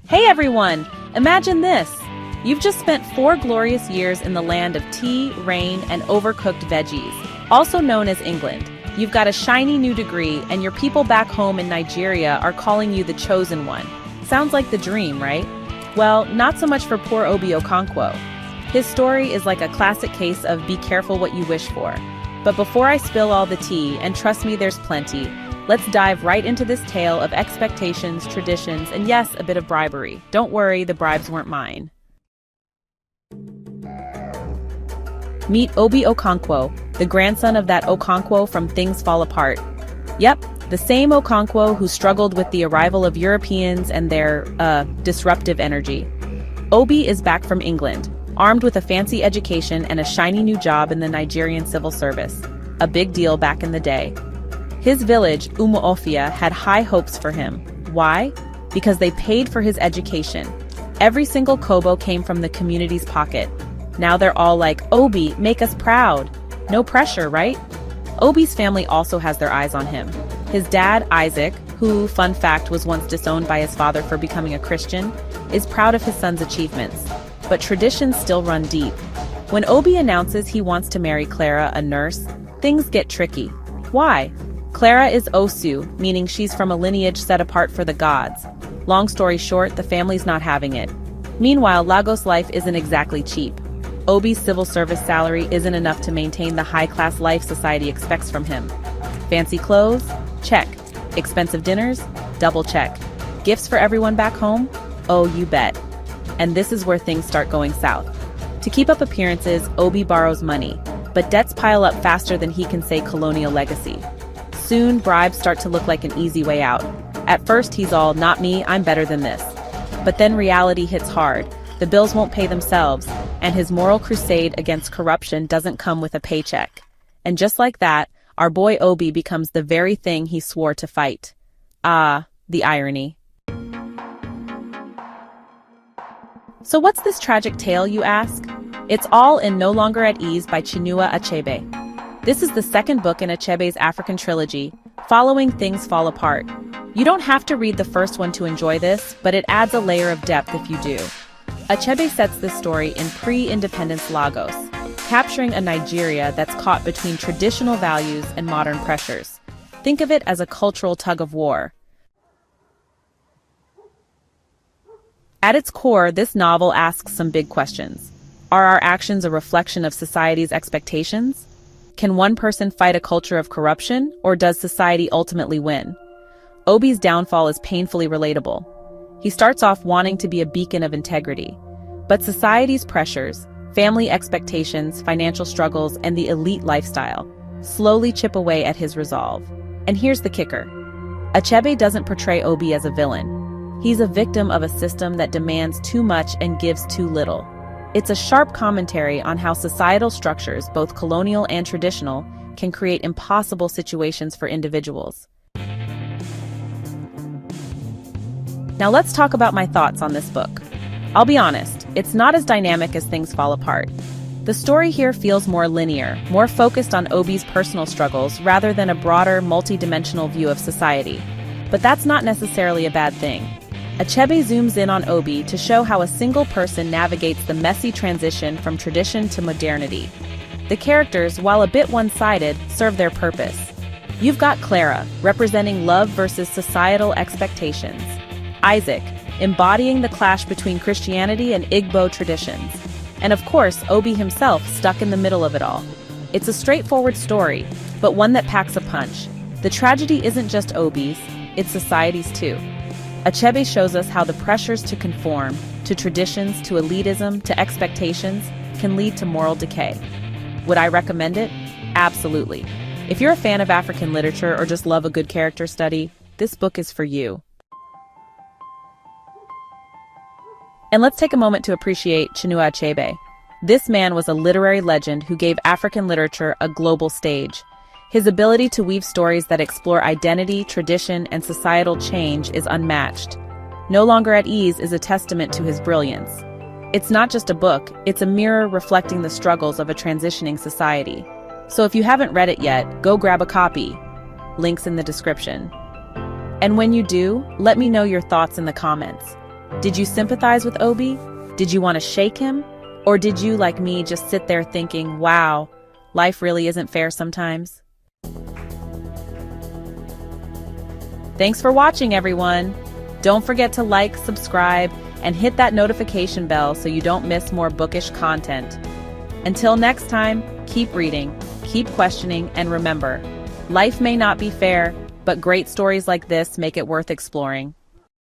Hey everyone! Imagine this! You've just spent 4 glorious years in the land of tea, rain, and overcooked veggies, also known as England. You've got a shiny new degree, and your people back home in Nigeria are calling you the chosen one. Sounds like the dream, right? Well, not so much for poor Obi Okonkwo. His story is like a classic case of be careful what you wish for. But before I spill all the tea, and trust me there's plenty, let's dive right into this tale of expectations, traditions, and yes, a bit of bribery. Don't worry, the bribes weren't mine. Meet Obi Okonkwo, the grandson of that Okonkwo from Things Fall Apart. Yep, the same Okonkwo who struggled with the arrival of Europeans and their, disruptive energy. Obi is back from England, armed with a fancy education and a shiny new job in the Nigerian civil service. A big deal back in the day. His village, Umuofia, had high hopes for him. Why? Because they paid for his education. Every single kobo came from the community's pocket. Now they're all like, Obi, make us proud. No pressure, right? Obi's family also has their eyes on him. His dad, Isaac, who, fun fact, was once disowned by his father for becoming a Christian, is proud of his son's achievements. But traditions still run deep. When Obi announces he wants to marry Clara, a nurse, things get tricky. Why? Clara is Osu, meaning she's from a lineage set apart for the gods. Long story short, the family's not having it. Meanwhile, Lagos life isn't exactly cheap. Obi's civil service salary isn't enough to maintain the high-class life society expects from him. Fancy clothes? Check. Expensive dinners? Double check. Gifts for everyone back home? Oh, you bet. And this is where things start going south. To keep up appearances, Obi borrows money, but debts pile up faster than he can say colonial legacy. Soon, bribes start to look like an easy way out. At first, he's all, not me, I'm better than this. But then reality hits hard. The bills won't pay themselves, and his moral crusade against corruption doesn't come with a paycheck. And just like that, our boy Obi becomes the very thing he swore to fight. Ah, the irony. So what's this tragic tale, you ask? It's all in No Longer at Ease by Chinua Achebe. This is the second book in Achebe's African trilogy, following Things Fall Apart. You don't have to read the first one to enjoy this, but it adds a layer of depth if you do. Achebe sets this story in pre-independence Lagos, capturing a Nigeria that's caught between traditional values and modern pressures. Think of it as a cultural tug-of-war. At its core, this novel asks some big questions. Are our actions a reflection of society's expectations? Can one person fight a culture of corruption, or does society ultimately win? Obi's downfall is painfully relatable. He starts off wanting to be a beacon of integrity. But society's pressures, family expectations, financial struggles, and the elite lifestyle slowly chip away at his resolve. And here's the kicker. Achebe doesn't portray Obi as a villain. He's a victim of a system that demands too much and gives too little. It's a sharp commentary on how societal structures, both colonial and traditional, can create impossible situations for individuals. Now let's talk about my thoughts on this book. I'll be honest, it's not as dynamic as Things Fall Apart. The story here feels more linear, more focused on Obi's personal struggles rather than a broader, multi-dimensional view of society. But that's not necessarily a bad thing. Achebe zooms in on Obi to show how a single person navigates the messy transition from tradition to modernity. The characters, while a bit one-sided, serve their purpose. You've got Clara, representing love versus societal expectations. Isaac, embodying the clash between Christianity and Igbo traditions. And of course, Obi himself stuck in the middle of it all. It's a straightforward story, but one that packs a punch. The tragedy isn't just Obi's, it's society's too. Achebe shows us how the pressures to conform, to traditions, to elitism, to expectations, can lead to moral decay. Would I recommend it? Absolutely. If you're a fan of African literature or just love a good character study, this book is for you. And let's take a moment to appreciate Chinua Achebe. This man was a literary legend who gave African literature a global stage. His ability to weave stories that explore identity, tradition, and societal change is unmatched. No Longer at Ease is a testament to his brilliance. It's not just a book, it's a mirror reflecting the struggles of a transitioning society. So if you haven't read it yet, go grab a copy. Links in the description. And when you do, let me know your thoughts in the comments. Did you sympathize with Obi? Did you want to shake him? Or did you, like me, just sit there thinking, wow, life really isn't fair sometimes? Thanks for watching, everyone. Don't forget to like, subscribe, and hit that notification bell so you don't miss more bookish content. Until next time, keep reading, keep questioning, and remember, life may not be fair, but great stories like this make it worth exploring.